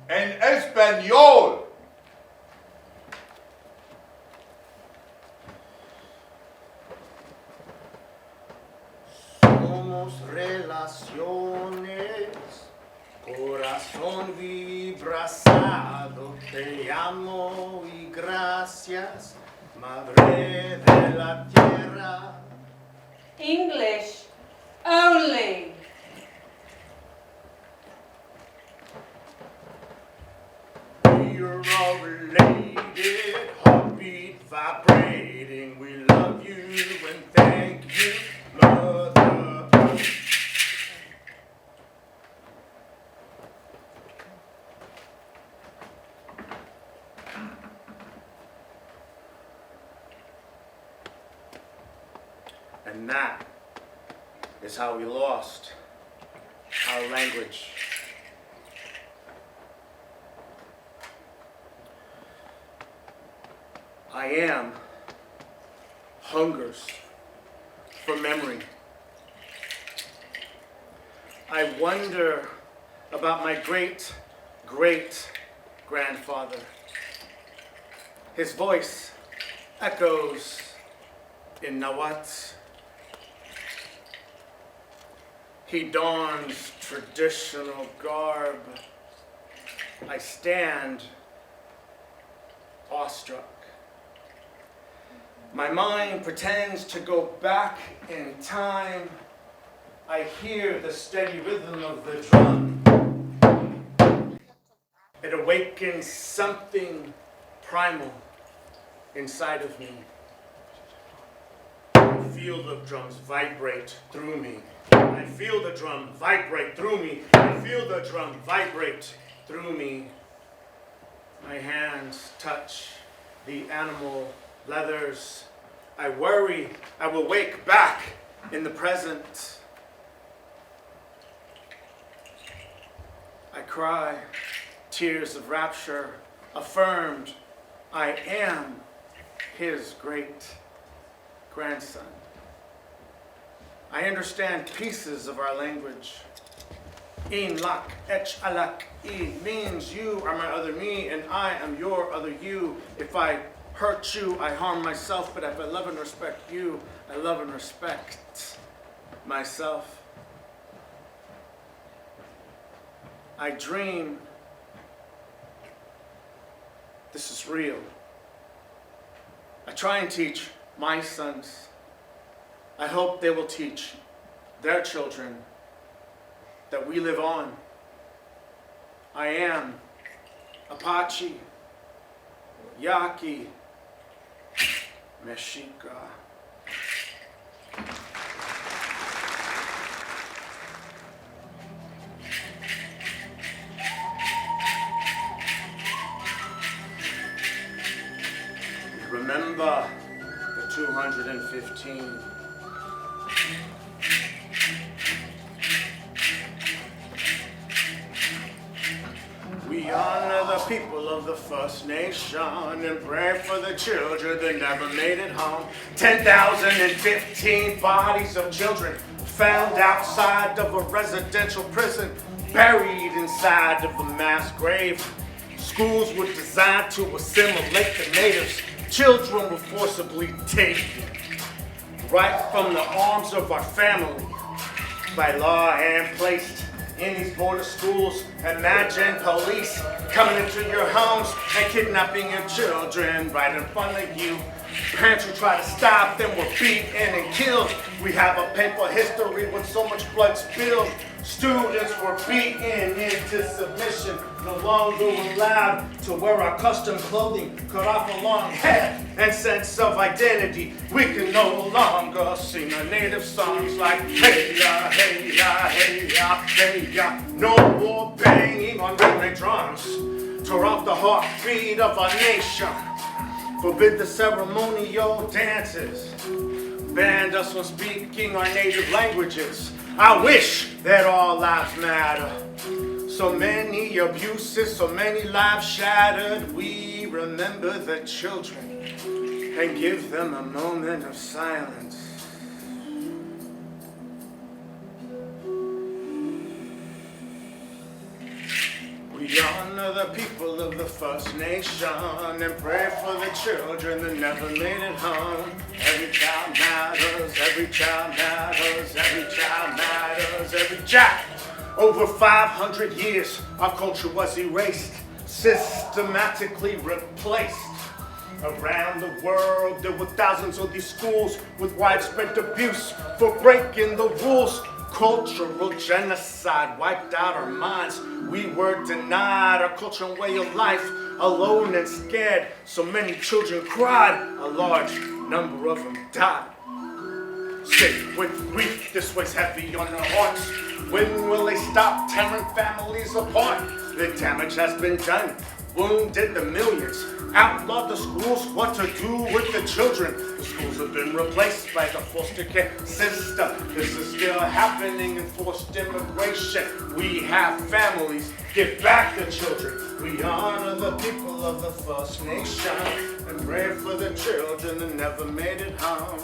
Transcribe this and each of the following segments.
En español. Somos relaciones, corazón vibrazado, te amo y gracias, madre de la tierra. English only. We're all related, heartbeat vibrating. We love you and thank you, Mother Earth. And that is how we lost our language. I am hungers for memory. I wonder about my great-great-grandfather. His voice echoes in Nahuatl. He dons traditional garb. I stand awestruck. My mind pretends to go back in time. I hear the steady rhythm of the drum. It awakens something primal inside of me. I feel the drums vibrate through me. I feel the drum vibrate through me. I feel the drum vibrate through me. My hands touch the animal leathers. I worry I will wake back in the present. I cry tears of rapture, affirmed I am his great-grandson. I understand pieces of our language. In lak ech alak I means you are my other me and I am your other you. If I hurt you, I harm myself, but if I love and respect you, I love and respect myself. I dream this is real. I try and teach my sons. I hope they will teach their children that we live on. I am Apache, Yaqui, Mexica. Remember the 215. We honor the people of the First Nation and pray for the children that never made it home. 10,015 bodies of children found outside of a residential prison, buried inside of a mass grave. Schools were designed to assimilate the natives. Children were forcibly taken right from the arms of our family by law and placed in these border schools. Imagine police coming into your homes and kidnapping your children right in front of you. Parents who try to stop them were beaten and killed. We have a painful history with so much blood spilled. Students were beaten into submission, no longer allowed to wear our custom clothing, cut off a long hair and sense of identity. We can no longer sing our native songs like hey ya, hey ya, hey ya, hey ya. No more banging on rhythmic drums, tore off the heartbeat of our nation. Forbid the ceremonial dances. banned us from speaking our native languages. I wish that all lives matter. So many abuses, so many lives shattered. We remember the children and give them a moment of silence. We honor the people of the First Nation and pray for the children that never made it home. Every child matters, every child matters, every child matters, every child. Over 500 years, our culture was erased, systematically replaced. Around the world, there were thousands of these schools with widespread abuse for breaking the rules. Cultural genocide wiped out our minds. We were denied our culture and way of life, alone and scared. So many children cried, a large number of them died. Sick with grief, this weighs heavy on our hearts. When will they stop tearing families apart? The damage has been done, wounded the millions. Outlawed the schools, what to do with the children. The schools have been replaced by the foster care system. This is still happening in forced immigration. We have families, give back the children. We honor the people of the First Nation and pray for the children that never made it home.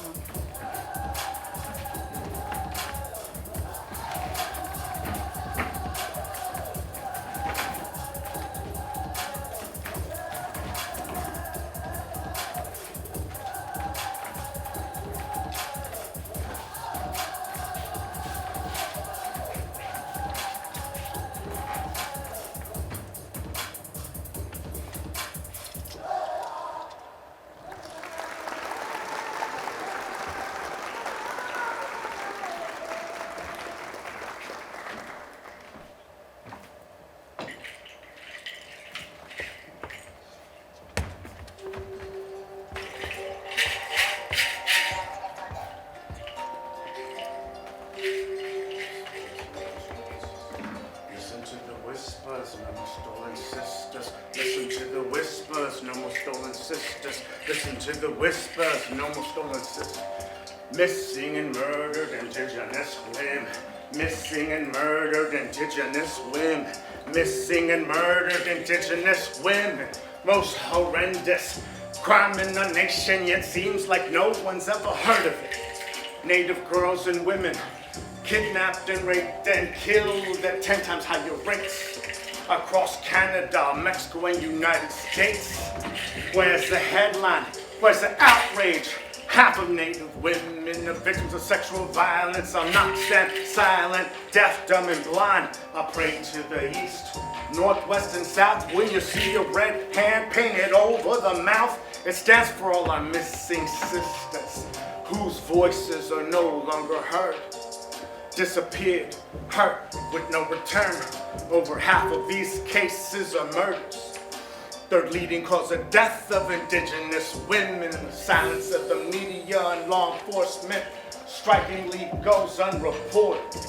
Listen to the whispers, no more stolen sisters. Missing and murdered Indigenous women. Missing and murdered Indigenous women. Missing and murdered Indigenous women. Most horrendous crime in the nation, yet seems like no one's ever heard of it. Native girls and women kidnapped and raped and killed at 10 times higher rates. Across Canada, Mexico, and United States. Where's the headline? Where's the outrage? Half of Native women are victims of sexual violence. I'll not stand silent, deaf, dumb, and blind. I pray to the east, northwest, and south. When you see a red hand painted over the mouth, it stands for all our missing sisters, whose voices are no longer heard. Disappeared, hurt with no return. Over half of these cases are murders. Third leading cause of death of Indigenous women. The silence of the media and law enforcement strikingly goes unreported.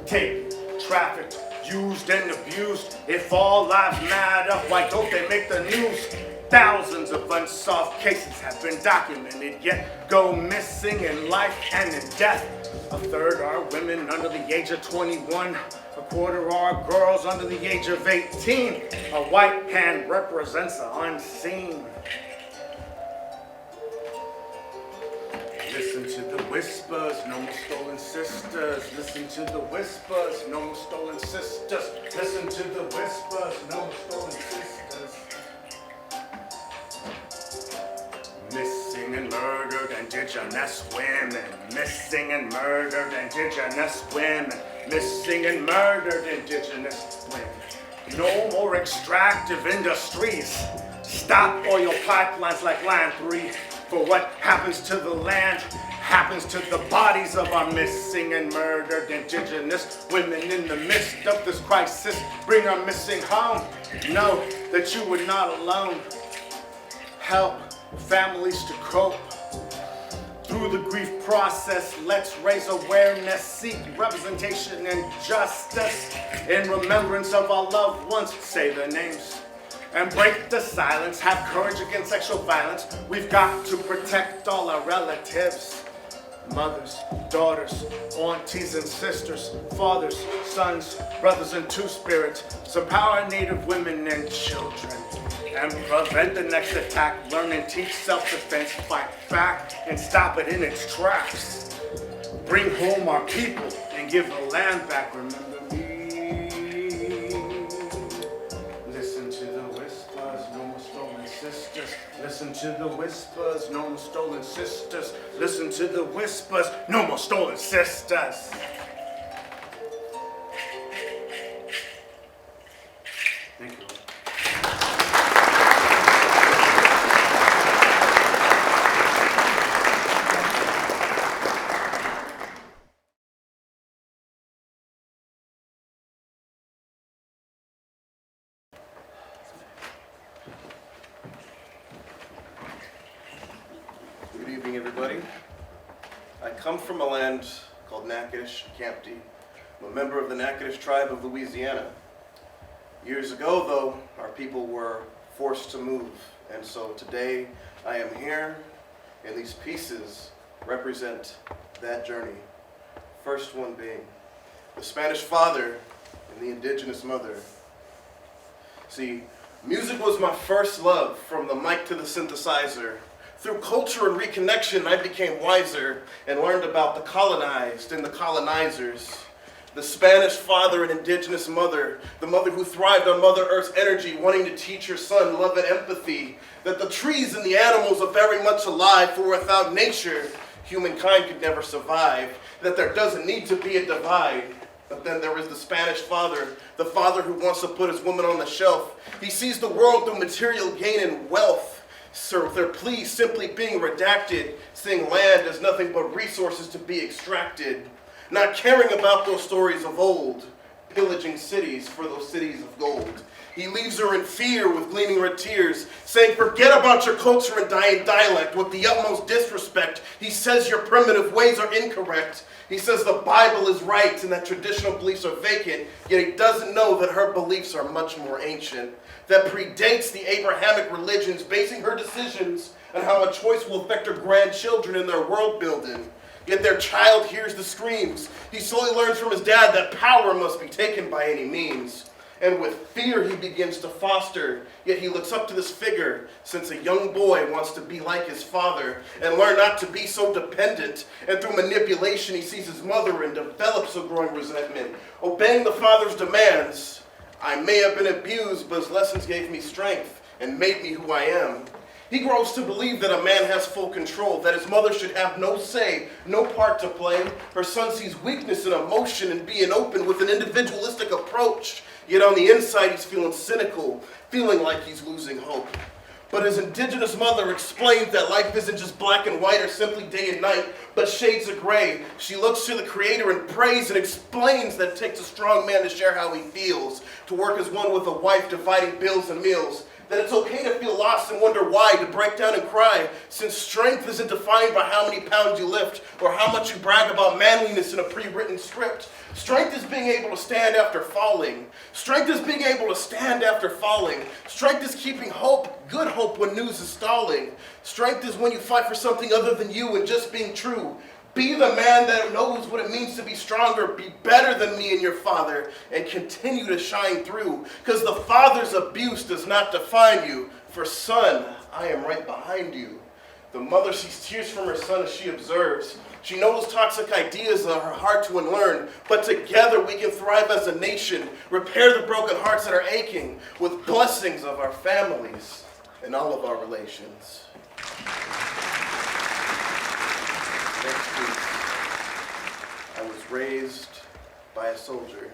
Taped, trafficked, used and abused. If all lives matter, why don't they make the news? Thousands of unsolved cases have been documented, yet go missing in life and in death. A third are women under the age of 21. A quarter are girls under the age of 18. A white hand represents the unseen. Listen to the whispers, no more stolen sisters. Listen to the whispers, no more stolen sisters. Listen to the whispers, no more stolen sisters. Missing and murdered Indigenous women. Missing and murdered Indigenous women. Missing and murdered Indigenous women. No more extractive industries. Stop oil pipelines like Line 3. For what happens to the land happens to the bodies of our missing and murdered Indigenous women. In the midst of this crisis, bring our missing home. Know that you were not alone. Help families to cope. Through the grief process, let's raise awareness, seek representation and justice. In remembrance of our loved ones, say their names. And break the silence, have courage against sexual violence. We've got to protect all our relatives. mothers, daughters, aunties and sisters, fathers, sons, brothers and two-spirits, empower Native women and children, and prevent the next attack, learn and teach self-defense, fight back and stop it in its tracks. Bring home our people and give the land back, remember me. Listen to the whispers, no more stolen sisters. Listen to the whispers, no more stolen sisters. Listen to the whispers, no more stolen sisters. Thank you. Good evening, everybody. I come from a land called Natchitoches, Campty. I'm a member of the Natchitoches tribe of Louisiana. Years ago, though, our people were forced to move, and so today I am here, and these pieces represent that journey. First one being the Spanish father and the indigenous mother. See, music was my first love, from the mic to the synthesizer. Through culture and reconnection, I became wiser and learned about the colonized and the colonizers. The Spanish father and indigenous mother, the mother who thrived on Mother Earth's energy, wanting to teach her son love and empathy, that the trees and the animals are very much alive, for without nature, humankind could never survive, that there doesn't need to be a divide. But then there is the Spanish father, the father who wants to put his woman on the shelf. He sees the world through material gain and wealth. So their pleas simply being redacted, seeing land as nothing but resources to be extracted, not caring about those stories of old, pillaging cities for those cities of gold. He leaves her in fear with gleaming red tears, saying, forget about your culture and dying dialect. With the utmost disrespect, he says your primitive ways are incorrect. He says the Bible is right and that traditional beliefs are vacant, yet he doesn't know that her beliefs are much more ancient, that predates the Abrahamic religions, basing her decisions on how a choice will affect her grandchildren in their world building. Yet their child hears the screams. He slowly learns from his dad that power must be taken by any means. And with fear he begins to foster, yet he looks up to this figure, since a young boy wants to be like his father and learn not to be so dependent. And through manipulation he sees his mother and develops a growing resentment. Obeying the father's demands, I may have been abused, but his lessons gave me strength and made me who I am. He grows to believe that a man has full control, that his mother should have no say, no part to play. Her son sees weakness and emotion and being open with an individualistic approach. Yet on the inside he's feeling cynical, feeling like he's losing hope. But his indigenous mother explains that life isn't just black and white or simply day and night, but shades of gray. She looks to the Creator and prays and explains that it takes a strong man to share how he feels, to work as one with a wife, dividing bills and meals. That it's okay to feel lost and wonder why, to break down and cry, since strength isn't defined by how many pounds you lift or how much you brag about manliness in a pre-written script. Strength is being able to stand after falling. Strength is being able to stand after falling. Strength is keeping hope, good hope, when news is stalling. Strength is when you fight for something other than you and just being true. Be the man that knows what it means to be stronger. Be better than me and your father and continue to shine through. Because the father's abuse does not define you. For son, I am right behind you. The mother sees tears from her son as she observes. She knows toxic ideas are hard to unlearn, but together we can thrive as a nation, repair the broken hearts that are aching with blessings of our families and all of our relations. Next piece. I was raised by a soldier.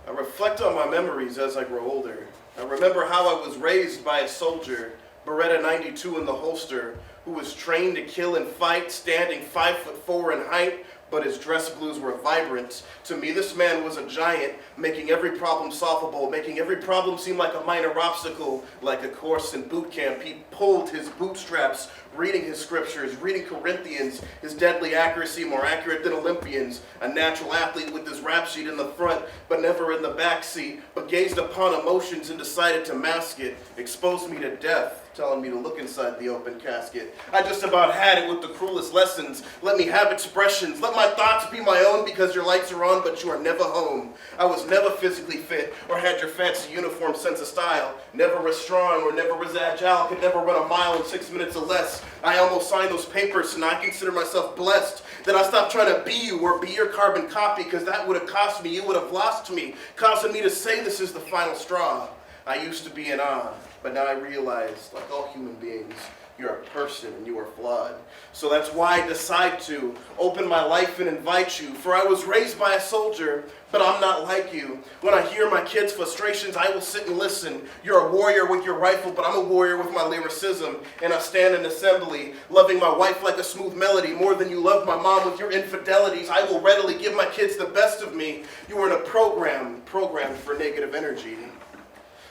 I reflect on my memories as I grow older. I remember how I was raised by a soldier, Beretta 92 in the holster, who was trained to kill and fight, standing 5'4" in height, but his dress blues were vibrant. To me, this man was a giant, making every problem solvable, making every problem seem like a minor obstacle. Like a course in boot camp, he pulled his bootstraps, reading his scriptures, reading Corinthians, his deadly accuracy, more accurate than Olympians, a natural athlete with his rap sheet in the front, but never in the back seat, but gazed upon emotions and decided to mask it, exposed me to death, telling me to look inside the open casket. I just about had it with the cruelest lessons. Let me have expressions. Let my thoughts be my own because your lights are on, but you are never home. I was never physically fit or had your fancy uniform sense of style. Never as strong or never as agile. Could never run a mile in 6 minutes or less. I almost signed those papers and I consider myself blessed that I stopped trying to be you or be your carbon copy because that would have cost me. You would have lost me, causing me to say this is the final straw. I used to be in awe, but now I realize, like all human beings, you're a person and you are flawed. So that's why I decide to open my life and invite you. For I was raised by a soldier, but I'm not like you. When I hear my kids' frustrations, I will sit and listen. You're a warrior with your rifle, but I'm a warrior with my lyricism. And I stand in assembly, loving my wife like a smooth melody, more than you love my mom with your infidelities. I will readily give my kids the best of me. You were in a programmed for negative energy.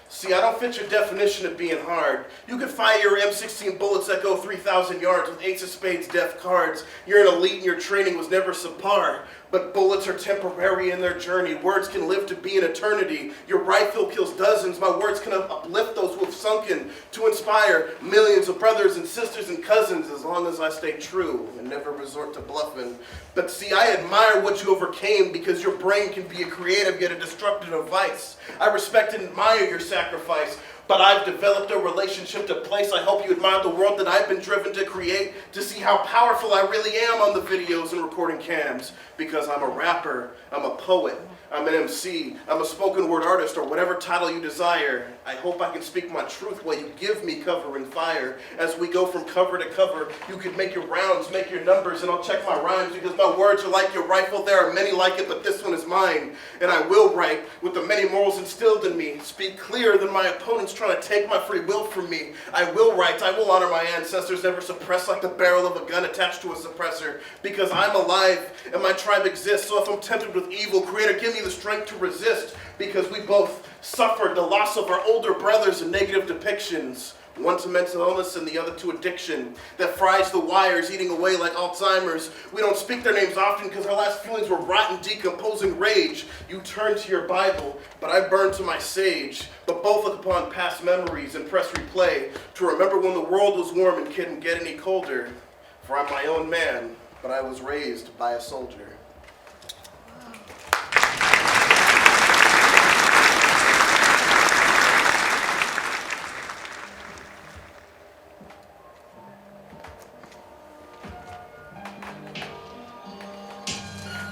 See, I don't fit your definition of being hard. You could fire your M16 bullets that go 3,000 yards with ace of spades def cards. You're an elite and your training was never subpar. But bullets are temporary in their journey. Words can live to be an eternity. Your rifle kills dozens. My words can uplift those who have sunken to inspire millions of brothers and sisters and cousins as long as I stay true and never resort to bluffing. But see, I admire what you overcame because your brain can be a creative yet a destructive device. I respect and admire your sacrifice. But I've developed a relationship to place. I hope you admire the world that I've been driven to create, to see how powerful I really am on the videos and recording cams. Because I'm a rapper, I'm a poet, I'm an MC, I'm a spoken word artist, or whatever title you desire. I hope I can speak my truth while you give me cover and fire. As we go from cover to cover, you can make your rounds, make your numbers, and I'll check my rhymes because my words are like your rifle. There are many like it, but this one is mine. And I will write with the many morals instilled in me. Speak clearer than my opponents trying to take my free will from me. I will write, I will honor my ancestors, never suppressed like the barrel of a gun attached to a suppressor. Because I'm alive and my tribe exists, so if I'm tempted with evil, Creator, give me the strength to resist. Because we both suffered the loss of our older brothers in negative depictions. One to mental illness and the other to addiction that fries the wires, eating away like Alzheimer's. We don't speak their names often because our last feelings were rotten, decomposing rage. You turn to your Bible, but I burn to my sage. But both look upon past memories and press replay to remember when the world was warm and couldn't get any colder. For I'm my own man, but I was raised by a soldier.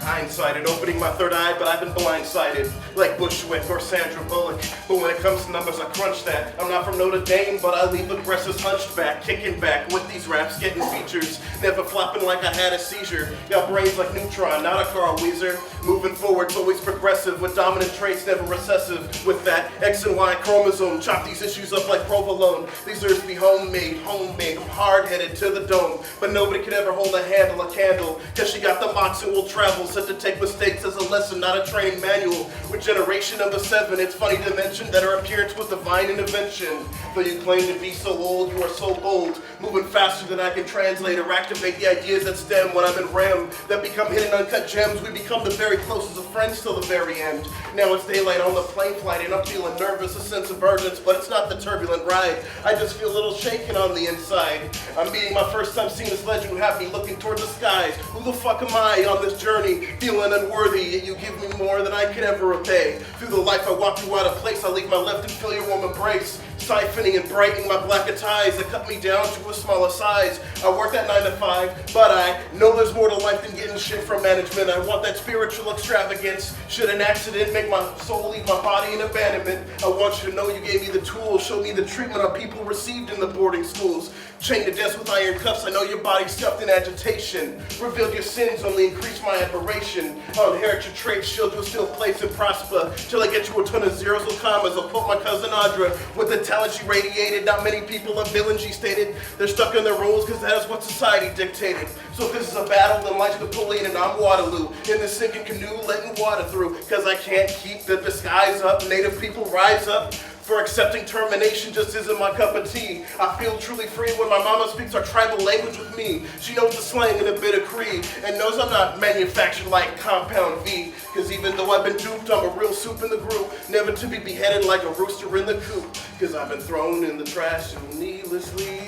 Hindsighted, opening my third eye, but I've been blindsided like Bushwick or Sandra Bullock. But when it comes to numbers, I crunch that. I'm not from Notre Dame, but I leave aggressive hunchback, kicking back with these raps, getting features, never flopping like I had a seizure. Got brains like Neutron, not a Carl Weezer. Moving forward's always progressive, with dominant traits, never recessive. With that X and Y chromosome, chop these issues up like provolone. These earths be homemade. I'm hard-headed to the dome, but nobody could ever hold a handle, a candle, cause she got the mox and will travel. Set to take mistakes as a lesson, not a training manual. With generation number 7, it's funny to mention that her appearance was divine intervention. Though you claim to be so old, you are so bold, moving faster than I can translate or activate the ideas that stem when I'm in REM, that become hidden uncut gems. We become the very closest of friends till the very end. Now it's daylight on the plane flight and I'm feeling nervous, a sense of urgency, but it's not the turbulent ride. I just feel a little shaken on the inside. I'm meeting my first time seeing this legend who have me looking toward the skies. Who the fuck am I on this journey? Feeling unworthy, yet you give me more than I could ever repay. Through the life I walk through out of place, I leave my left and feel your warm embrace. Siphoning and brightening my blacker ties that cut me down to a smaller size. I work that 9 to 5, but I know there's more to life than getting shit from management. I want that spiritual extravagance. Should an accident make my soul leave my body in abandonment, I want you to know you gave me the tools, showed me the treatment our people received in the boarding schools. Chained to death with iron cuffs, I know your body stuffed in agitation. Revealed your sins, only increased my admiration. I'll inherit your traits, shield you'll still place and prosper. Till I get you a ton of zeros or commas. I'll quote my cousin Audra, with the talent she radiated. Not many people are villains, she stated. They're stuck in their roles because that is what society dictated. So if this is a battle, then life's Napoleon and I'm Waterloo. In this sinking canoe, letting water through. Cause I can't keep the disguise up. Native people rise up. For accepting termination just isn't my cup of tea. I feel truly free when my mama speaks our tribal language with me. She knows the slang and a bit of Cree, and knows I'm not manufactured like Compound V. Cause even though I've been duped, I'm a real soup in the group, never to be beheaded like a rooster in the coop. Cause I've been thrown in the trash needlessly.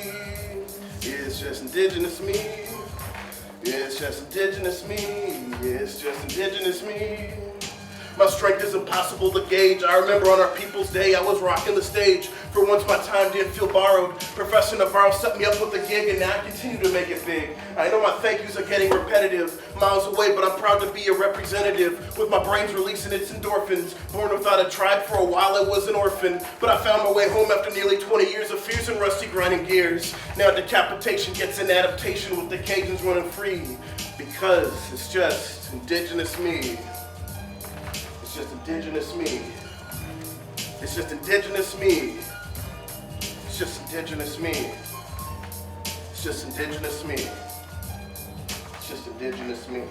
It's just indigenous me. It's just indigenous me. It's just indigenous me. My strength is impossible to gauge. I remember on our People's Day, I was rocking the stage. For once my time didn't feel borrowed. Professor Navarro set me up with a gig and now I continue to make it big. I know my thank yous are getting repetitive, miles away, but I'm proud to be a representative. With my brains releasing its endorphins. Born without a tribe, for a while I was an orphan. But I found my way home after nearly 20 years of fierce and rusty grinding gears. Now decapitation gets an adaptation with the Cajuns running free. Because it's just indigenous me. It's just indigenous me. It's just indigenous me. It's just indigenous me. It's just indigenous me. It's just indigenous me.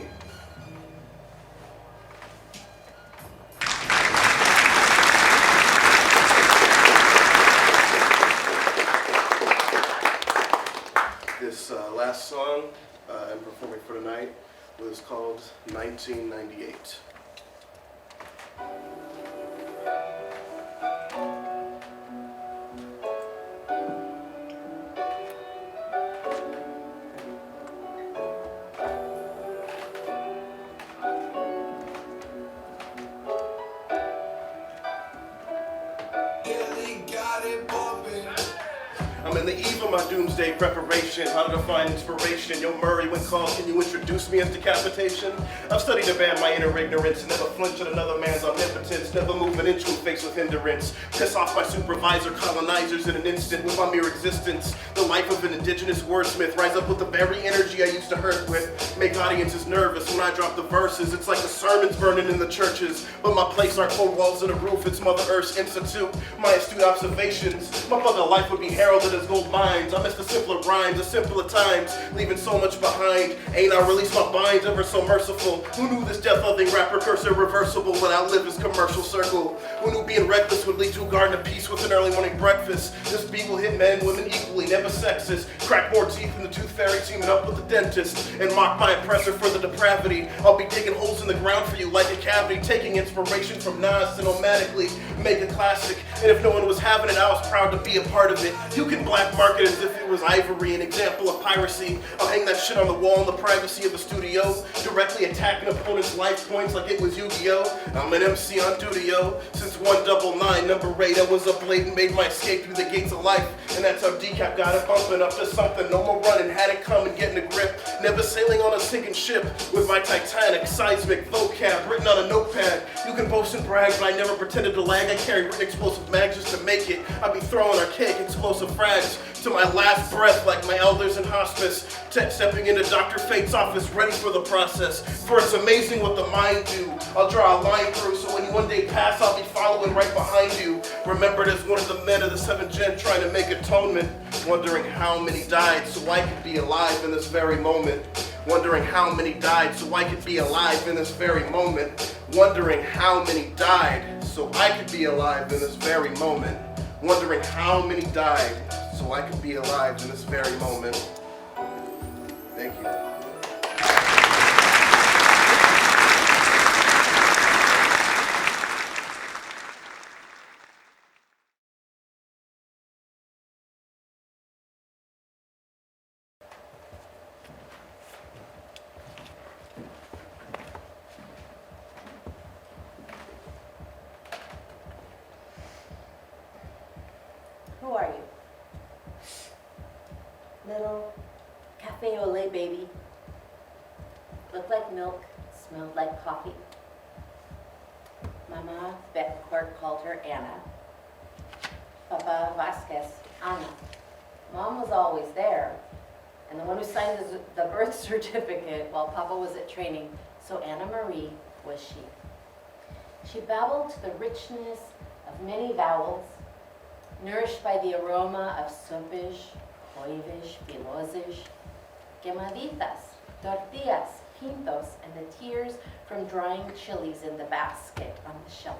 This last song I'm performing for tonight was called 1998. I'm in the eve of my doomsday preparation. How to define inspiration? Yo, Murray, when called, can you introduce me as decapitation? I've studied to ban my inner ignorance, never flinch at another man's omnipotence, never move an inch when faced with hindrance. Piss off my supervisor, colonizers in an instant with my mere existence. The life of an indigenous wordsmith, rise up with the very energy I used to hurt with. Make audiences nervous when I drop the verses. It's like the sermons burning in the churches, but my place aren't cold walls and a roof, it's Mother Earth's institute. My astute observations, my brother life would be heralded as gold mines. I miss the simpler rhymes, the simpler times, leaving so much behind. Ain't I released my binds, ever so merciful? Who knew this death-loving rapper curse irreversible would outlive his commercial circle? Who knew being reckless would lead to a garden of peace with an early morning breakfast? This beat will hit men and women equally, never sexist. Crack more teeth than the tooth fairy teaming up with the dentist. And mock my oppressor for the depravity. I'll be digging holes in the ground for you like a cavity, taking inspiration from Nas cinematically, make a classic. And if no one was having it, I was proud to be a part of it. You can black market as if it was ivory, an example of piracy. I'll hang that shit on the wall in the privacy of the studio, directly attack an opponent's life points like it was Yu-Gi-Oh! I'm an MC on duty, yo. Since 199, number 8, I was up late and made my escape through the gates of life. And that's how Decap got it bumping up to something. No more running, had it come and getting a grip. Never sailing on a sinking ship with my Titanic seismic vocab written on a notepad. You can boast and brag, but I never pretended to lag. I carry written explosive mags just to make it. I be throwing archaic explosive frags to my last breath like my elders in hospice. Stepping into Dr. Fate's office, ready for the process. For it's amazing what the mind do. I'll draw a line through so when you one day pass, I'll be following right behind you. Remembered as one of the men of the 7th gen trying to make atonement. Wondering how many died so I could be alive in this very moment. Wondering how many died so I could be alive in this very moment. Wondering how many died so I could be alive in this very moment. Wondering how many died so I could be alive in this very moment. Thank you. Who are you? Little cafe au lait baby. Looked like milk, smelled like coffee. Mama Beckcourt called her Anna. Papa Vasquez, Ana. Mom was always there, and the one who signed the birth certificate while Papa was at training, so Anna Marie was she. She babbled to the richness of many vowels, nourished by the aroma of sumpage, coivish, pilosish, quemaditas, tortillas, pintos, and the tears from drying chilies in the basket on the shelf.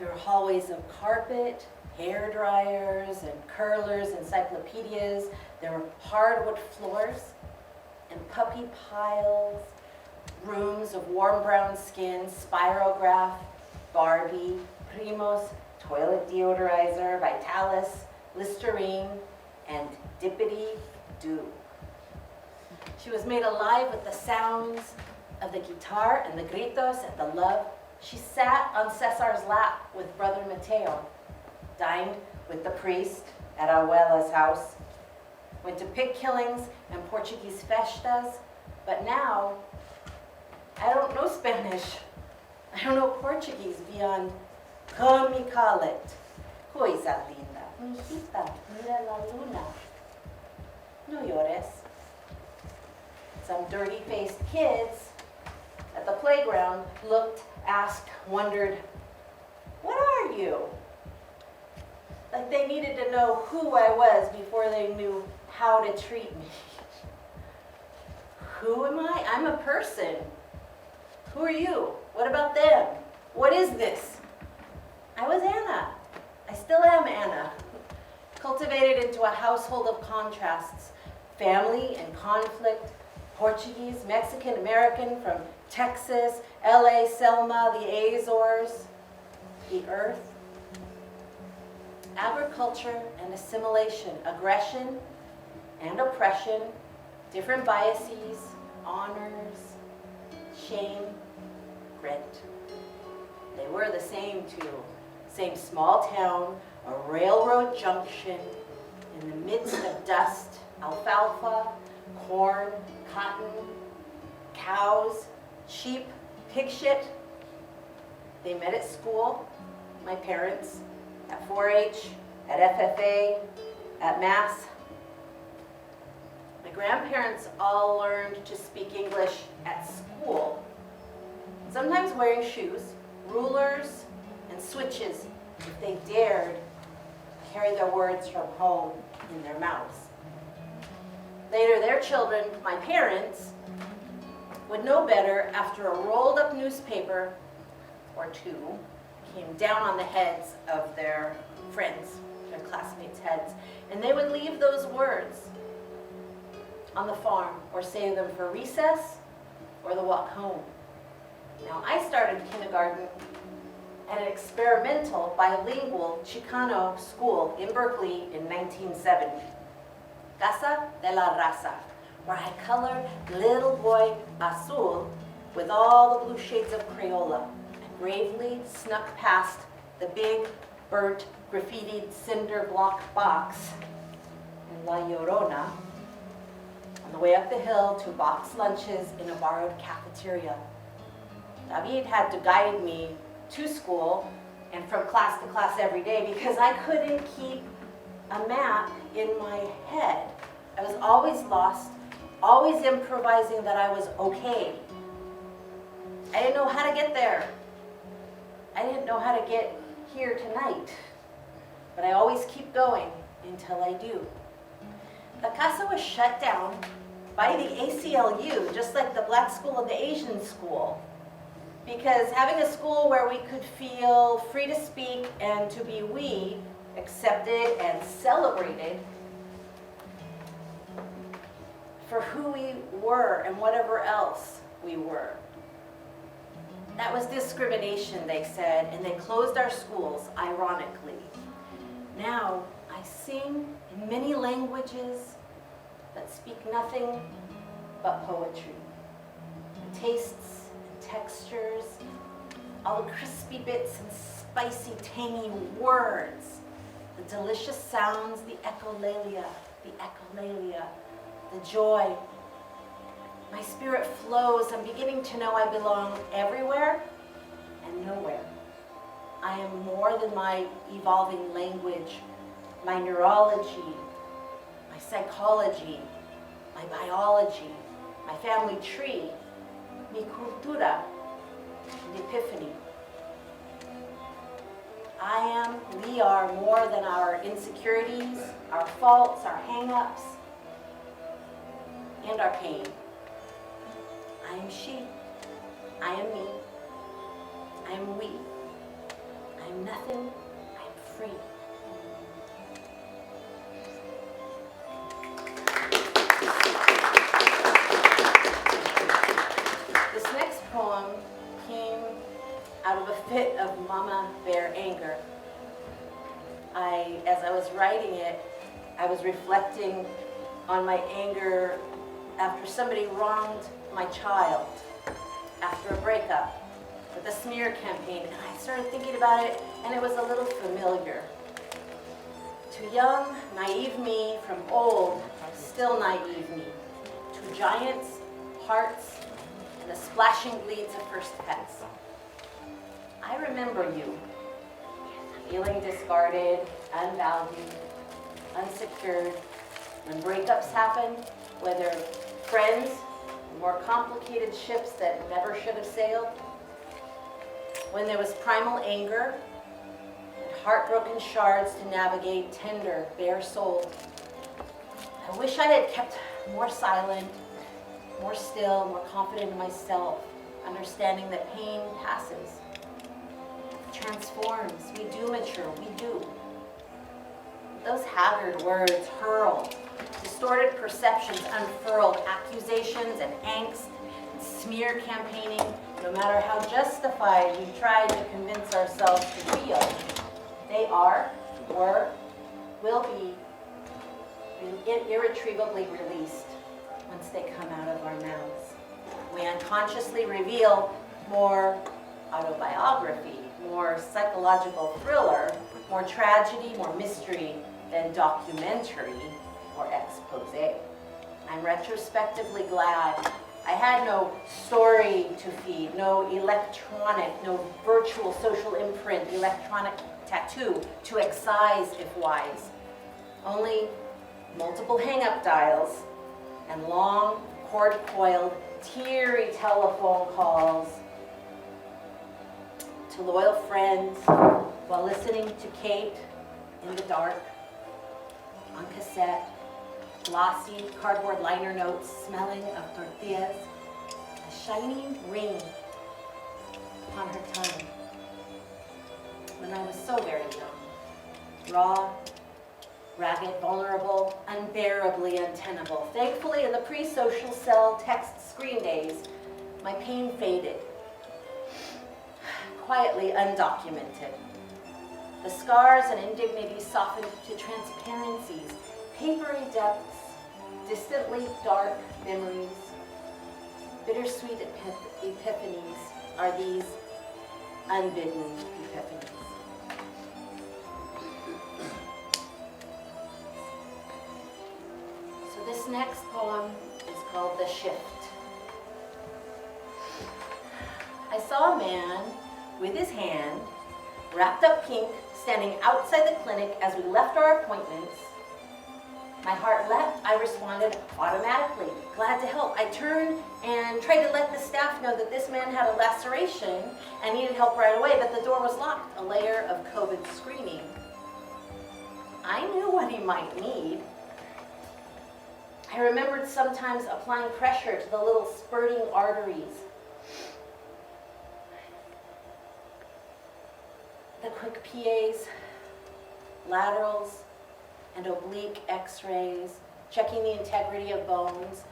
There were hallways of carpet, hair dryers and curlers, encyclopedias. There were hardwood floors and puppy piles, rooms of warm brown skin, Spirograph, Barbie, Primos, toilet deodorizer, Vitalis, Listerine, and Dippity-Doo. She was made alive with the sounds of the guitar and the gritos and the love. She sat on Cesar's lap with Brother Mateo, dined with the priest at Abuela's house, went to pig killings and Portuguese festas, but now I don't know Spanish. I don't know Portuguese beyond "Con mi calet." Coisa linda. Mijita, mira la luna. No llores. Some dirty-faced kids at the playground looked, asked, wondered, "What are you?" Like they needed to know who I was before they knew how to treat me. Who am I? I'm a person. Who are you? What about them? What is this? I was Anna. I still am Anna. Cultivated into a household of contrasts, family and conflict, Portuguese, Mexican, American, from Texas, LA, Selma, the Azores, the earth. Agriculture and assimilation, aggression and oppression, different biases, honors, shame, grit. They were the same too. Same small town, a railroad junction, in the midst of dust, alfalfa, corn, cotton, cows, sheep, pig shit. They met at school, my parents, at 4-H, at FFA, at Mass. My grandparents all learned to speak English at school, sometimes wearing shoes, rulers, and switches if they dared carry their words from home in their mouths. Later, their children, my parents, would know better after a rolled up newspaper or two came down on the heads of their friends, their classmates' heads, and they would leave those words on the farm or say them for recess or the walk home. Now, I started kindergarten at an experimental bilingual Chicano school in Berkeley in 1970, Casa de la Raza, where I colored little boy Azul with all the blue shades of Crayola and bravely snuck past the big, burnt, graffitied cinder block box in La Llorona on the way up the hill to box lunches in a borrowed cafeteria. David had to guide me to school and from class to class every day because I couldn't keep a map in my head. I was always lost, always improvising that I was okay. I didn't know how to get there. I didn't know how to get here tonight. But I always keep going until I do. The casa was shut down by the ACLU, just like the black school and the Asian school. Because having a school where we could feel free to speak and to be we, accepted and celebrated for who we were and whatever else we were. That was discrimination, they said, and they closed our schools, ironically. Now, I sing in many languages that speak nothing but poetry. The tastes and textures, all the crispy bits and spicy, tangy words, the delicious sounds, the echolalia, the joy. My spirit flows. I'm beginning to know I belong everywhere and nowhere. I am more than my evolving language, my neurology, my psychology, my biology, my family tree, mi cultura, and epiphany. We are more than our insecurities, our faults, our hang-ups, and our pain. I am she, I am me, I am we, I am I'm nothing, I'm free. This next poem came out of a fit of mama bear anger. As I was writing it, I was reflecting on my anger after somebody wronged my child, after a breakup, with a smear campaign, and I started thinking about it, and it was a little familiar. To young, naive me from old, still naive me. To giants, hearts, and the splashing bleeds of first pets. I remember you, feeling discarded, unvalued, unsecured, when breakups happened, whether friends, more complicated ships that never should have sailed, when there was primal anger and heartbroken shards to navigate, tender, bare-souled. I wish I had kept more silent, more still, more confident in myself, understanding that pain passes, transforms, we do mature, we do. Those haggard words hurled, distorted perceptions unfurled, accusations and angst, and smear campaigning, no matter how justified we tried to convince ourselves to feel, they are, were, will be irretrievably released once they come out of our mouths. We unconsciously reveal more autobiography, more psychological thriller, more tragedy, more mystery than documentary or expose. I'm retrospectively glad I had no story to feed, no electronic, no virtual social imprint, electronic tattoo to excise if wise. Only multiple hang-up dials and long, cord-coiled, teary telephone calls to loyal friends while listening to Kate in the dark, on cassette, glossy cardboard liner notes smelling of tortillas, a shiny ring on her tongue. When I was so very young, raw, ragged, vulnerable, unbearably untenable. Thankfully, in the pre-social cell text screen days, my pain faded, quietly undocumented. The scars and indignities softened to transparencies, papery depths, distantly dark memories. Bittersweet epiphanies are these unbidden epiphanies. So this next poem is called The Shift. I saw a man with his hand wrapped up pink standing outside the clinic as we left our appointments. My heart leapt. I responded automatically, glad to help. I turned and tried to let the staff know that this man had a laceration and needed help right away, but the door was locked, a layer of COVID screening. I knew what he might need. I remembered sometimes applying pressure to the little spurting arteries. The quick PAs, laterals, and oblique x-rays, checking the integrity of bones.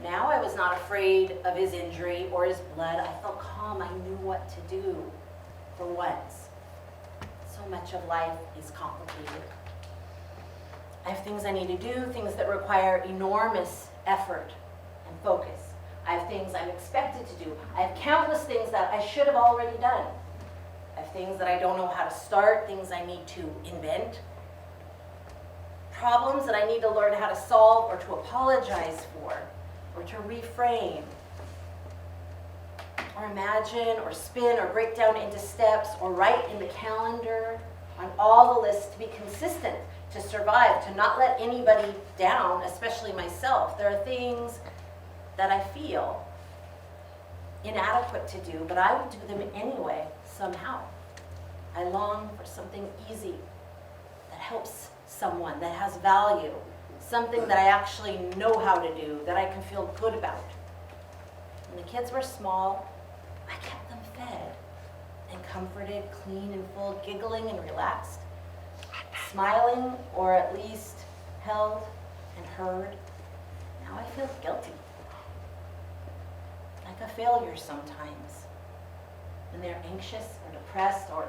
Now I was not afraid of his injury or his blood. I felt calm. I knew what to do for once. So much of life is complicated. I have things I need to do, things that require enormous effort and focus. I have things I'm expected to do. I have countless things that I should have already done. I have things that I don't know how to start, things I need to invent, problems that I need to learn how to solve or to apologize for, or to reframe, or imagine, or spin, or break down into steps, or write in the calendar, on all the lists to be consistent, to survive, to not let anybody down, especially myself. There are things that I feel inadequate to do, but I will do them anyway, somehow. I long for something easy that helps someone, that has value, something that I actually know how to do, that I can feel good about. When the kids were small, I kept them fed and comforted, clean and full, giggling and relaxed, smiling or at least held and heard. Now I feel guilty, like a failure sometimes, when they're anxious or depressed, or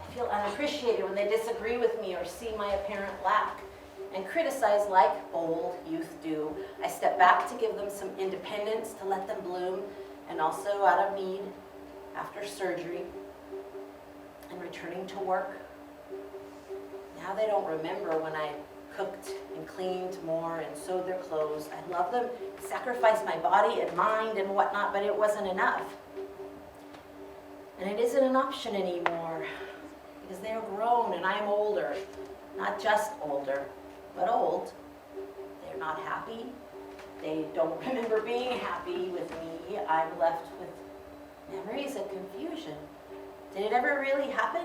I feel unappreciated when they disagree with me or see my apparent lack and criticize like old youth do. I step back to give them some independence, to let them bloom, and also out of need after surgery and returning to work. Now they don't remember when I cooked and cleaned more and sewed their clothes. I love them, sacrificed my body and mind and whatnot, but it wasn't enough. And it isn't an option anymore because they are grown and I am older, not just older, but old. They're not happy. They don't remember being happy with me. I'm left with memories of confusion. Did it ever really happen?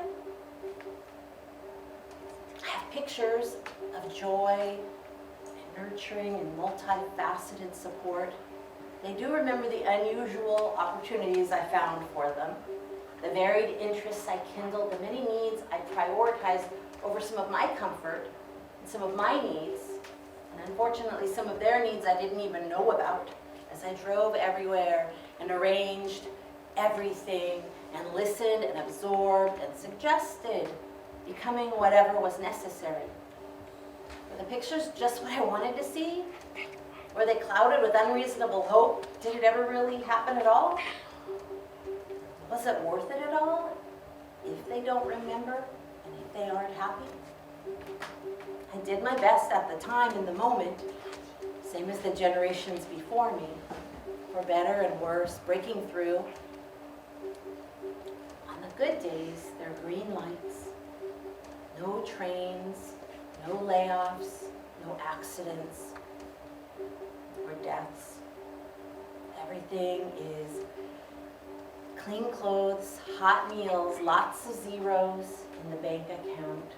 I have pictures of joy and nurturing and multifaceted support. They do remember the unusual opportunities I found for them, the varied interests I kindled, the many needs I prioritized over some of my comfort and some of my needs, and unfortunately some of their needs I didn't even know about as I drove everywhere and arranged everything and listened and absorbed and suggested, becoming whatever was necessary. Were the pictures just what I wanted to see? Were they clouded with unreasonable hope? Did it ever really happen at all? Was it worth it at all if they don't remember and if they aren't happy? I did my best at the time in the moment, same as the generations before me, for better and worse, breaking through. On the good days, there are green lights, no trains, no layoffs, no accidents or deaths. Everything is clean clothes, hot meals, lots of zeros in the bank account,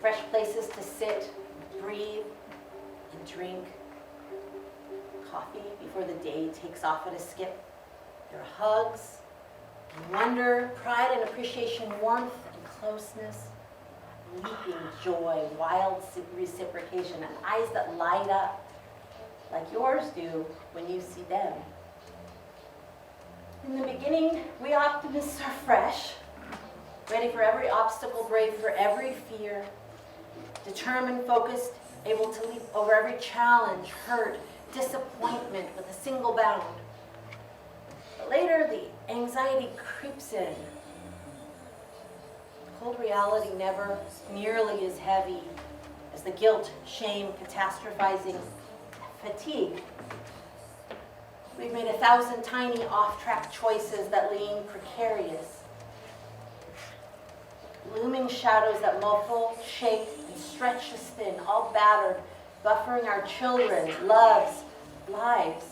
fresh places to sit, breathe, and drink coffee before the day takes off at a skip. There are hugs and wonder, pride and appreciation, warmth and closeness, leaping joy, wild reciprocation, and eyes that light up like yours do when you see them. In the beginning, we optimists are fresh, ready for every obstacle, brave for every fear, determined, focused, able to leap over every challenge, hurt, disappointment with a single bound. But later, the anxiety creeps in. Cold reality never nearly as heavy as the guilt, shame, catastrophizing, fatigue. We've made 1,000 tiny off-track choices that lean precarious. Looming shadows that muffle, shape, and stretch us thin, all battered, buffering our children, loves, lives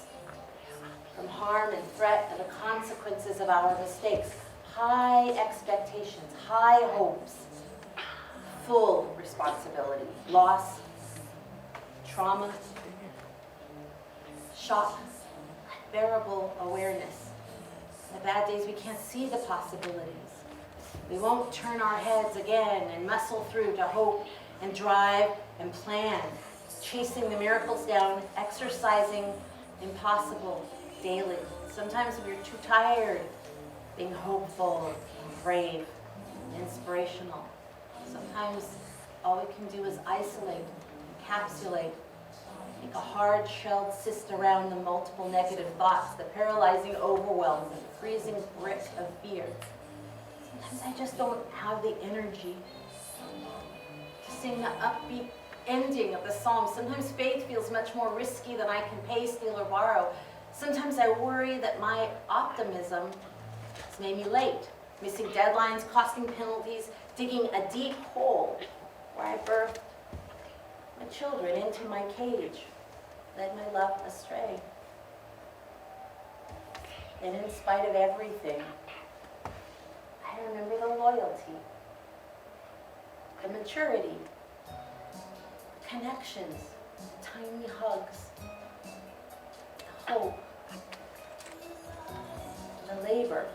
from harm and threat and the consequences of our mistakes. High expectations, high hopes, full responsibility, loss, trauma, shock, unbearable awareness. On the bad days, we can't see the possibilities. We won't turn our heads again and muscle through to hope and drive and plan, chasing the miracles down, exercising impossible daily. Sometimes we're too tired being hopeful and brave and inspirational. Sometimes all we can do is isolate, encapsulate, make a hard-shelled cyst around the multiple negative thoughts, the paralyzing overwhelm, the freezing grip of fear. Sometimes I just don't have the energy to sing the upbeat ending of the psalm. Sometimes faith feels much more risky than I can pay, steal, or borrow. Sometimes I worry that my optimism has made me late, missing deadlines, costing penalties, digging a deep hole where I birthed my children into my cage, led my love astray. And in spite of everything, I remember the loyalty, the maturity, connections, the tiny hugs, the hope, the labor,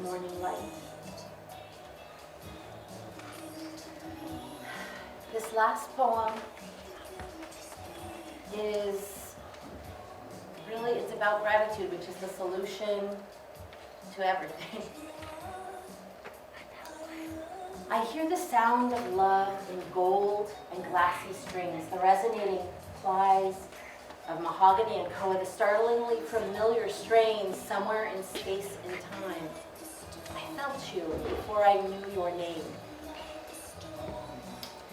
the morning light. This last poem is really, it's about gratitude, which is the solution to everything. I hear the sound of love in gold and glassy strings, the resonating plies of mahogany and koa, the startlingly familiar strains somewhere in space and time. I felt you before I knew your name.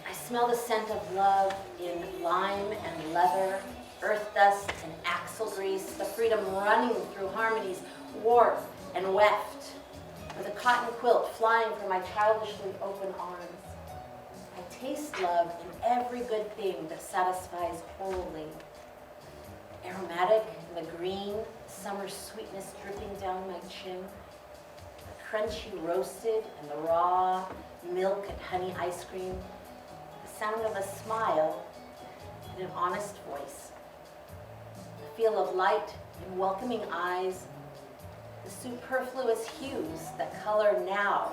I smell the scent of love in lime and leather, earth dust and axle grease, the freedom running through harmonies, warp and weft, with a cotton quilt flying from my childishly open arms. I taste love in every good thing that satisfies wholly. Aromatic in the green, summer sweetness dripping down my chin, the crunchy roasted and the raw milk and honey ice cream, the sound of a smile and an honest voice, the feel of light in welcoming eyes, the superfluous hues that color now,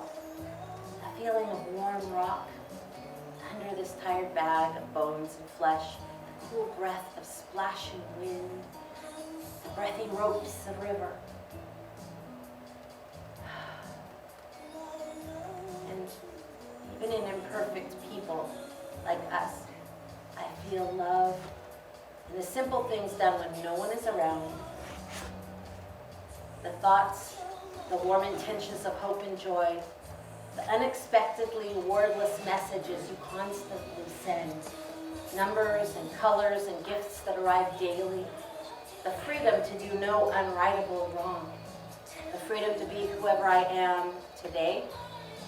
a feeling of warm rock under this tired bag of bones and flesh, the cool breath of splashing wind, the breathy ropes of river. And even in imperfect people like us, I feel love in the simple things done when no one is around. The thoughts, the warm intentions of hope and joy, the unexpectedly wordless messages you constantly send, numbers and colors and gifts that arrive daily, the freedom to do no unrightable wrong, the freedom to be whoever I am today,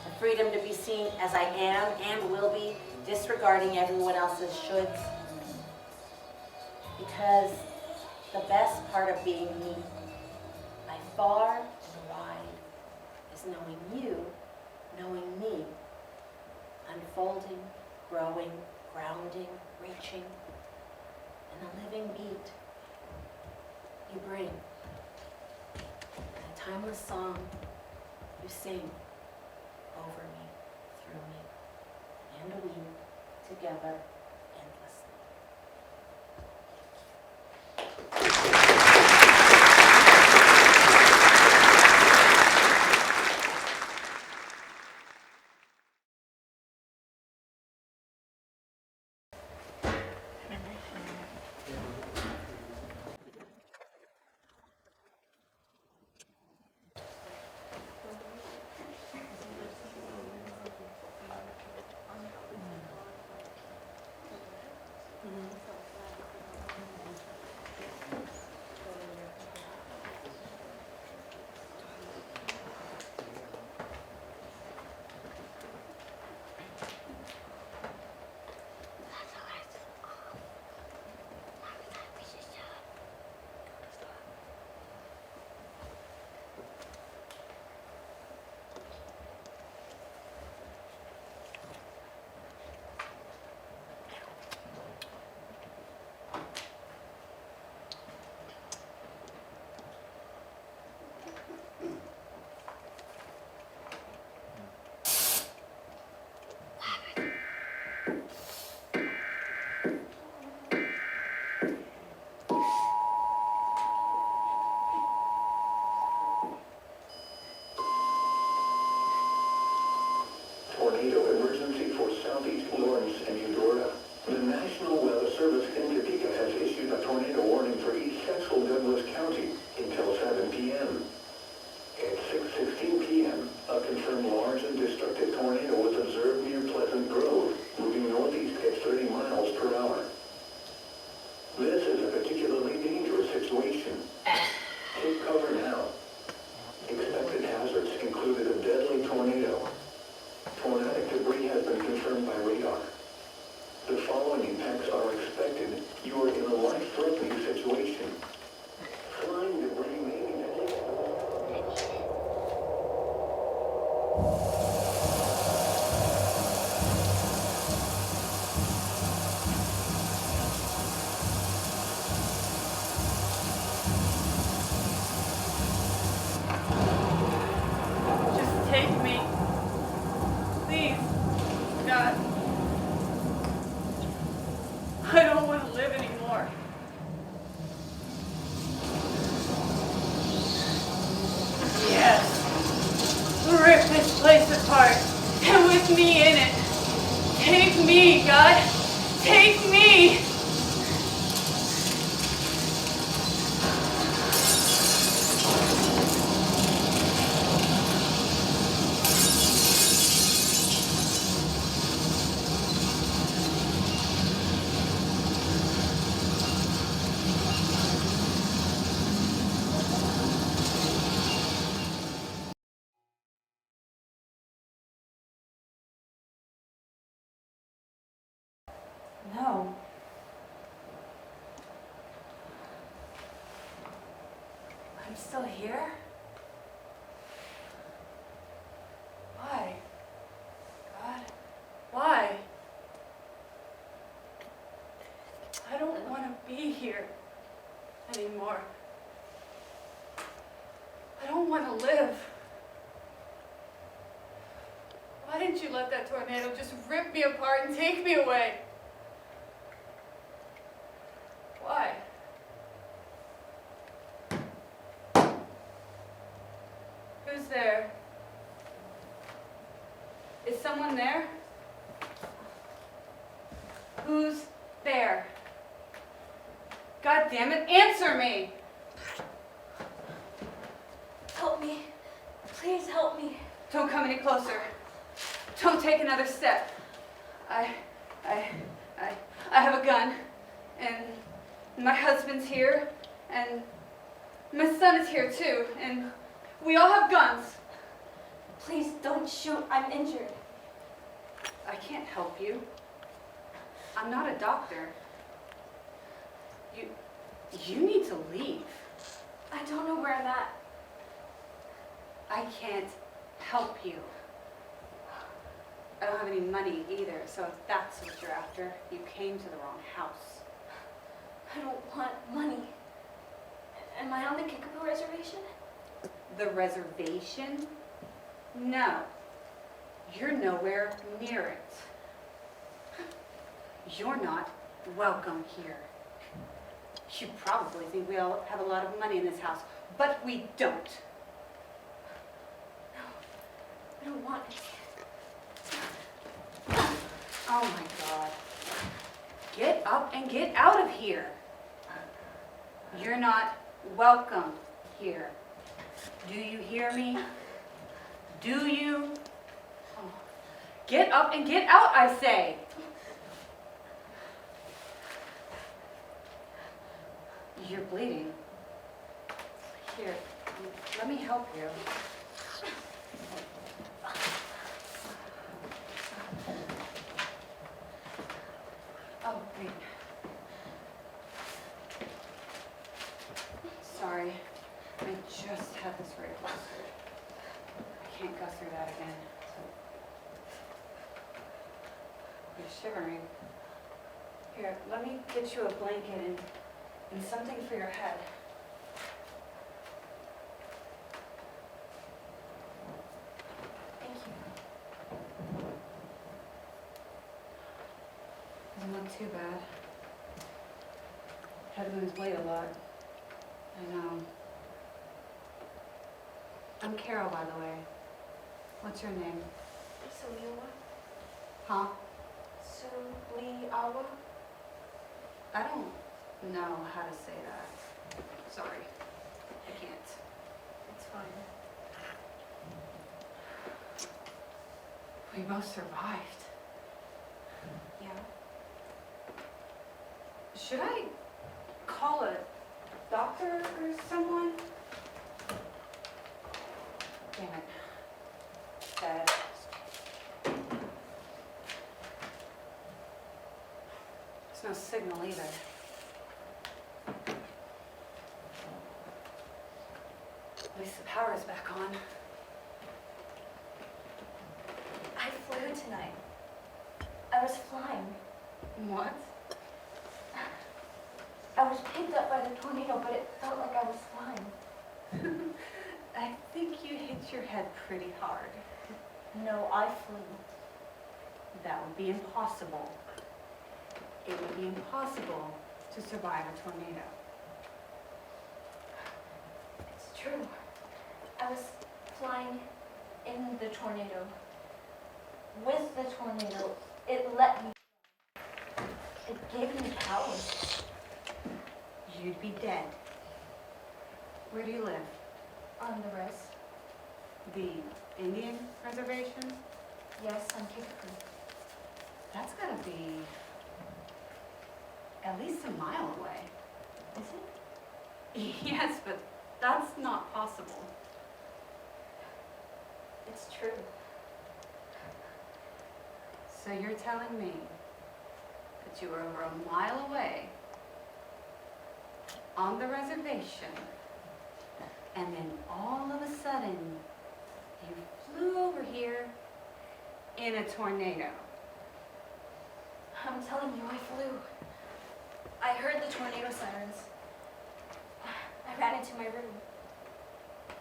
the freedom to be seen as I am and will be, disregarding everyone else's shoulds. Because the best part of being me, by far and wide, is knowing you, knowing me, unfolding, growing, grounding, reaching, and a living beat you bring, and a timeless song you sing over me, through me, and we together endlessly. place apart, and with me in it. Take me, God. Take me. No. I'm still here? Why? God, why? I don't want to be here anymore. I don't want to live. Why didn't you let that tornado just rip me apart and take me away? Why? Who's there? Is someone there? Who's there? God damn it, answer me! Help me. Please help me. Don't come any closer. Don't take another step. I have a gun, and my husband's here, and my son is here too, and we all have guns. Please don't shoot. I'm injured. I can't help you. I'm not a doctor. You need to leave. I don't know where I'm at. I can't help you. I don't have any money either, so if that's what you're after, you came to the wrong house. I don't want money. Am I on the Kickapoo reservation? The reservation? No. You're nowhere near it. You're not welcome here. You probably think we all have a lot of money in this house, but we don't. No, I don't want it. Oh my God. Get up and get out of here. You're not welcome here. Do you hear me? Do you? Oh. Get up and get out, I say. You're bleeding. Here, let me help you. Oh, wait. Sorry, I just had this very close. I can't go through that again. You're shivering. Here, let me get you a blanket and something for your head. Thank you. Doesn't look too bad. Had to lose weight a lot. I know. I'm Carol, by the way. What's your name? Silvia. Huh? Silvia. I don't know how to say that. Sorry. I can't. It's fine. We both survived. Yeah. Should I call a doctor or someone? Damn it. Dad. There's no signal either. At least the power's back on. I flew tonight. I was flying. What? I was picked up by the tornado, but it felt like I was flying. I think you hit your head pretty hard. No, I flew. That would be impossible. It would be impossible to survive a tornado. It's true. I was flying in the tornado. With the tornado, it let me. It gave me powers. You'd be dead. Where do you live? On the res. The Indian reservation? Yes, on Kickapoo. That's gotta be at least a mile away. Is it? Yes, but that's not possible. It's true. So you're telling me that you were over a mile away on the reservation, and then all of a sudden you flew over here in a tornado. I'm telling you, I flew. I heard the tornado sirens. I ran into my room.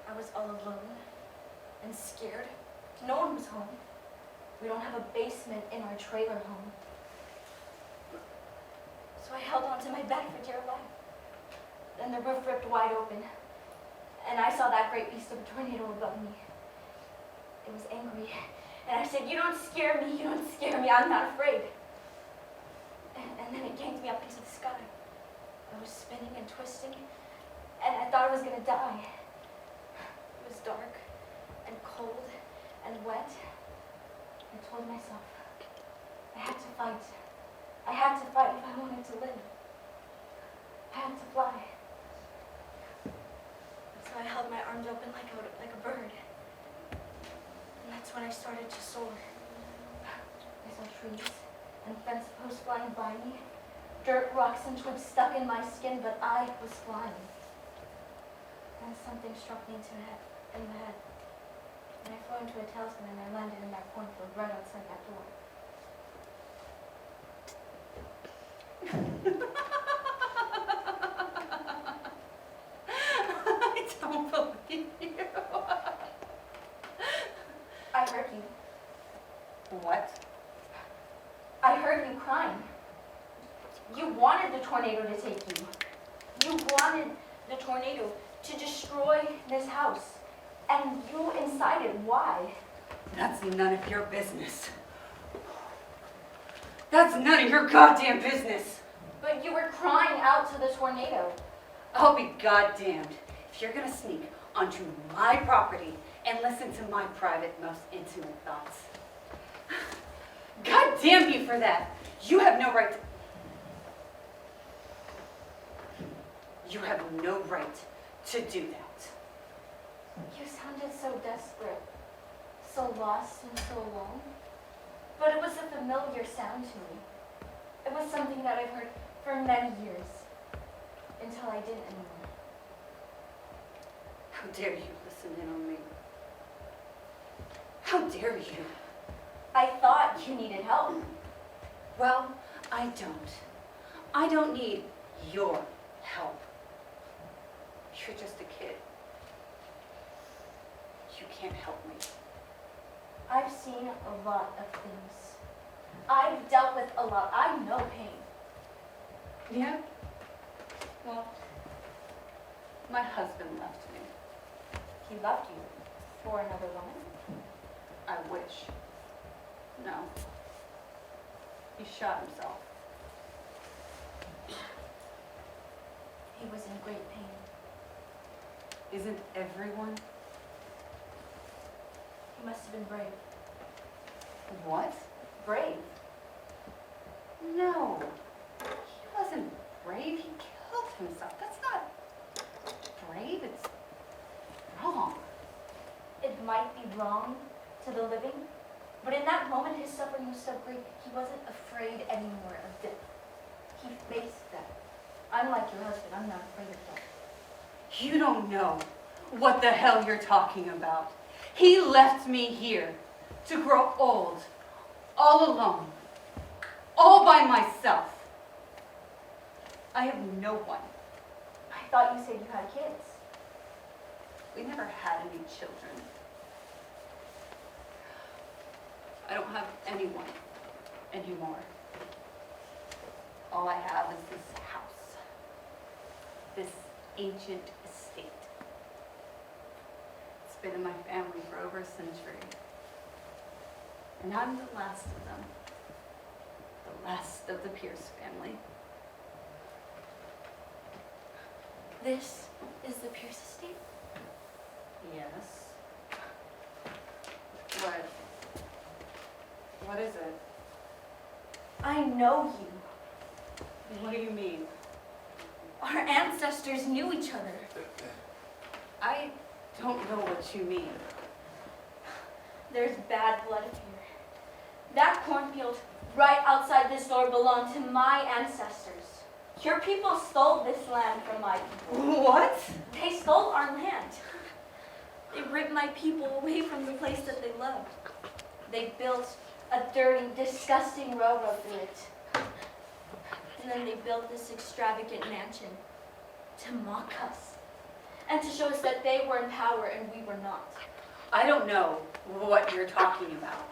I was all alone and scared. No one was home. We don't have a basement in our trailer home. So I held onto my bed for dear life. Then the roof ripped wide open, and I saw that great beast of a tornado above me. It was angry, and I said, "You don't scare me, you don't scare me, I'm not afraid." And then it yanked me up into the sky. I was spinning and twisting, and I thought I was gonna die. It was dark and cold and wet. I told myself, I had to fight. I had to fight if I wanted to live. I had to fly. So I held my arms open like a bird. And that's when I started to soar. I saw trees and fence posts flying by me, dirt, rocks, and twigs stuck in my skin, but I was flying. Then something struck me in the head. And I flew into a tailspin and I landed in that cornfield right outside that door. I don't believe you. I heard you. What? I heard you crying. You wanted the tornado to take you. You wanted the tornado to destroy this house. And you incited. Why? That's none of your business. That's none of your goddamn business. But you were crying out to the tornado. I'll be goddamned if you're gonna sneak onto my property and listen to my private, most intimate thoughts. God damn you for that. You have no right to... You have no right to do that. You sounded so desperate, so lost and so alone. But it was a familiar sound to me. It was something that I've heard for many years, until I didn't anymore. How dare you listen in on me? How dare you? I thought you needed help. Well, I don't. I don't need your help. You're just a kid. You can't help me. I've seen a lot of things. I've dealt with a lot. I know pain. Yeah? Well, my husband left me. He left you for another woman. I wish. No. He shot himself. He was in great pain. Isn't everyone? He must have been brave. What? Brave? No. He wasn't brave. He killed himself. That's not brave. It's wrong. It might be wrong to the living, but in that moment his suffering was so great he wasn't afraid anymore of death. He faced death. Unlike your husband, I'm not afraid of death. You don't know what the hell you're talking about. He left me here to grow old, all alone, all by myself. I have no one. I thought you said you had kids. We never had any children. I don't have anyone anymore. All I have is this house, this ancient estate. It's been in my family for over a century. And I'm the last of them. The last of the Pierce family. This is the Pierce estate? Yes. What? What is it? I know you. What do you mean? Our ancestors knew each other. I don't know what you mean. There's bad blood here. That cornfield right outside this door belonged to my ancestors. Your people stole this land from my people. What? They stole our land. They ripped my people away from the place that they loved. They built a dirty, disgusting railroad through it. And then they built this extravagant mansion to mock us and to show us that they were in power and we were not. I don't know what you're talking about.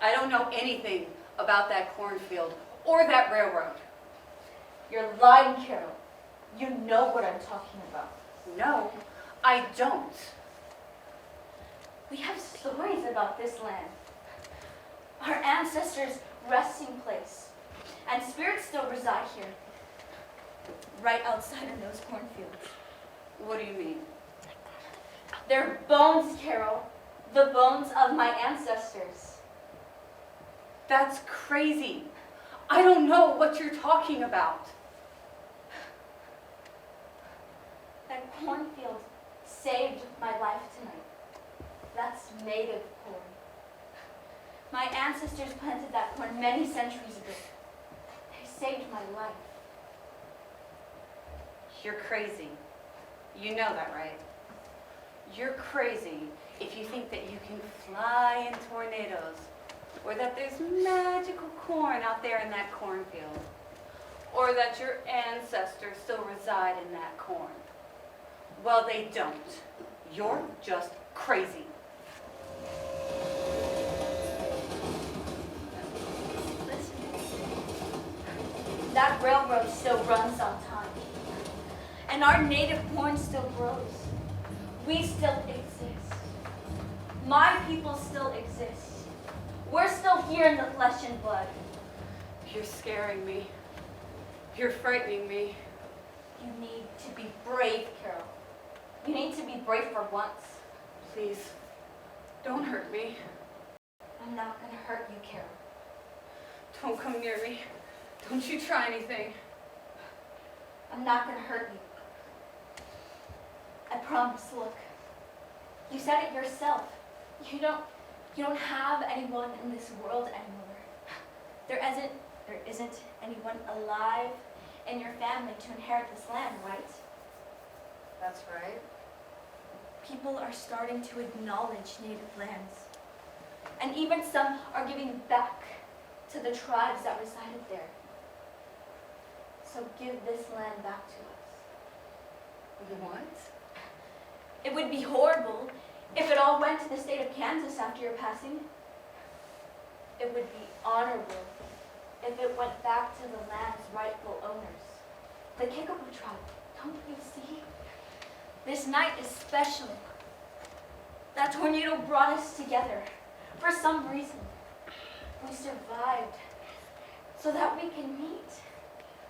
I don't know anything about that cornfield or that railroad. You're lying, Carol. You know what I'm talking about. No, I don't. We have stories about this land. Our ancestors' resting place. And spirits still reside here. Right outside in those cornfields. What do you mean? They're bones, Carol. The bones of my ancestors. That's crazy. I don't know what you're talking about. That cornfield saved my life tonight. That's native corn. My ancestors planted that corn many centuries ago. They saved my life. You're crazy. You know that, right? You're crazy if you think that you can fly in tornadoes, or that there's magical corn out there in that cornfield, or that your ancestors still reside in that corn. Well, they don't. You're just crazy. Listen. That railroad still runs on time. And our native corn still grows. We still exist. My people still exist. We're still here in the flesh and blood. You're scaring me. You're frightening me. You need to be brave, Carol. You need to be brave for once. Please, don't hurt me. I'm not going to hurt you, Carol. Don't come near me. Don't you try anything. I'm not going to hurt you. I promise, look. You said it yourself. You don't have anyone in this world anymore. There isn't anyone alive in your family to inherit this land, right? That's right. People are starting to acknowledge native lands. And even some are giving back to the tribes that resided there. So give this land back to us. What? It would be horrible if it all went to the state of Kansas after your passing. It would be honorable if it went back to the land's rightful owners. The Kickapoo tribe, don't you see? This night is special. That tornado brought us together. For some reason, we survived so that we can meet.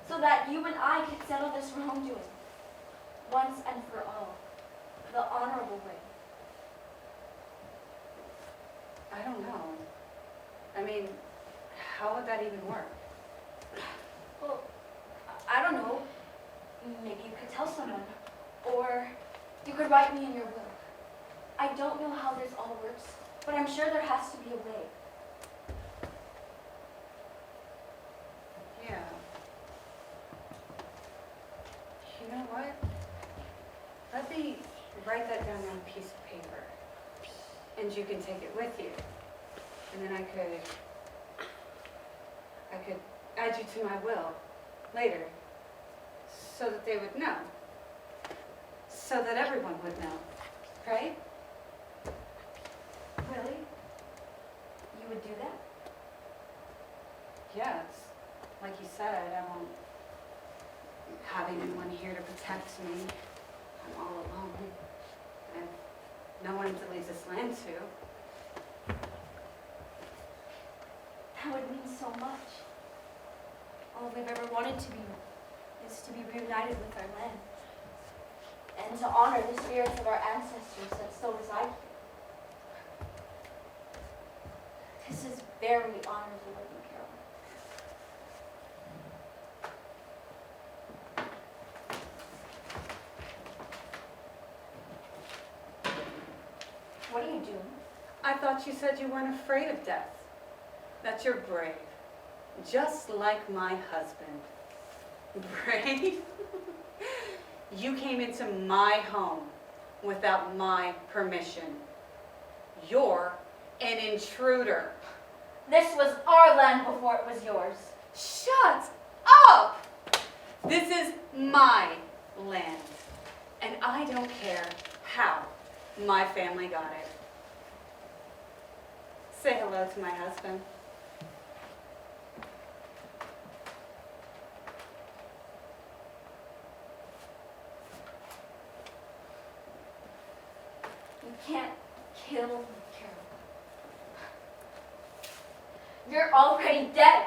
So that you and I can settle this wrongdoing once and for all, the honorable way. I don't know. I mean, how would that even work? Well, I don't know. Maybe you could tell someone. Or you could write me in your will. I don't know how this all works, but I'm sure there has to be a way. Yeah. You know what? Let me write that down on a piece of paper. And you can take it with you. And then I could add you to my will later. So that they would know. So that everyone would know. Right? Really? You would do that? Yes. Like you said, I won't have anyone here to protect me. I'm all alone. I have no one going to lease this land to. That would mean so much. All we've ever wanted to be is to be reunited with our land and to honor the spirits of our ancestors that still reside here. This is very honorable of you, Carol. What are you doing? I thought you said you weren't afraid of death. That you're brave. Just like my husband. Brave? You came into my home without my permission. You're an intruder. This was our land before it was yours. Shut up! This is my land. And I don't care how my family got it. Say hello to my husband. You can't kill me, Carol. You're already dead.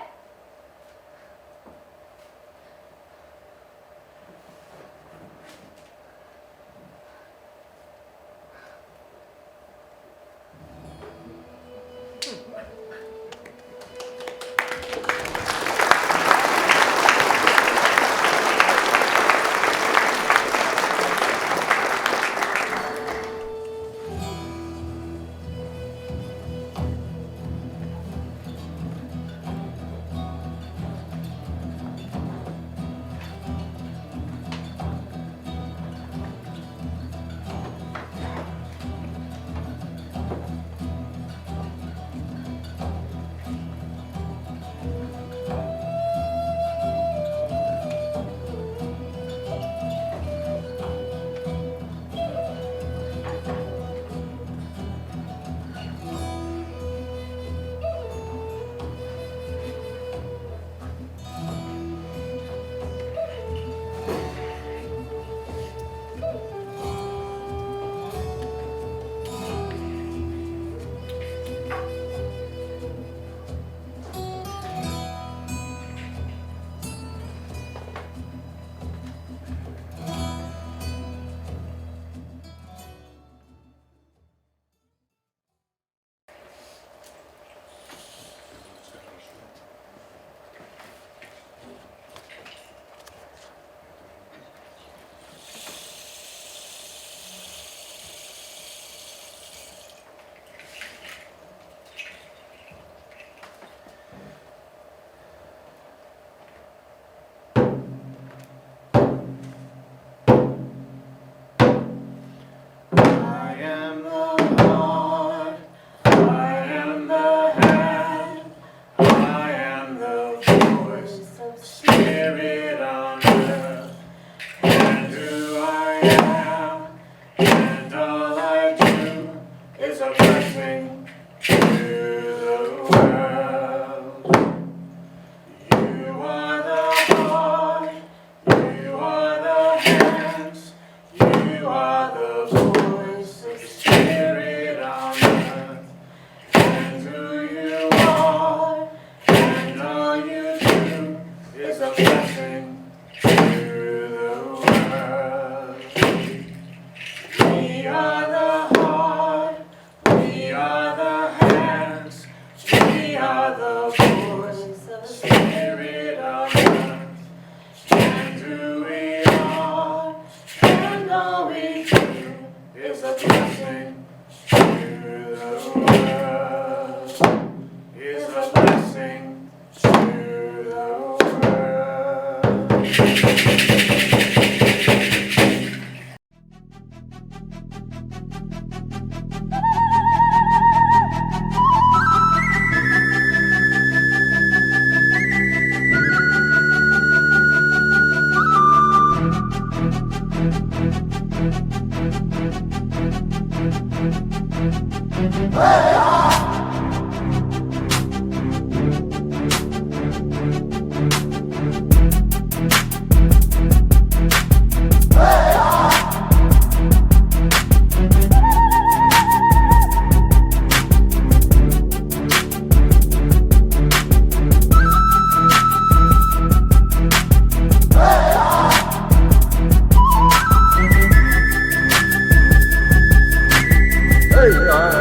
Hey,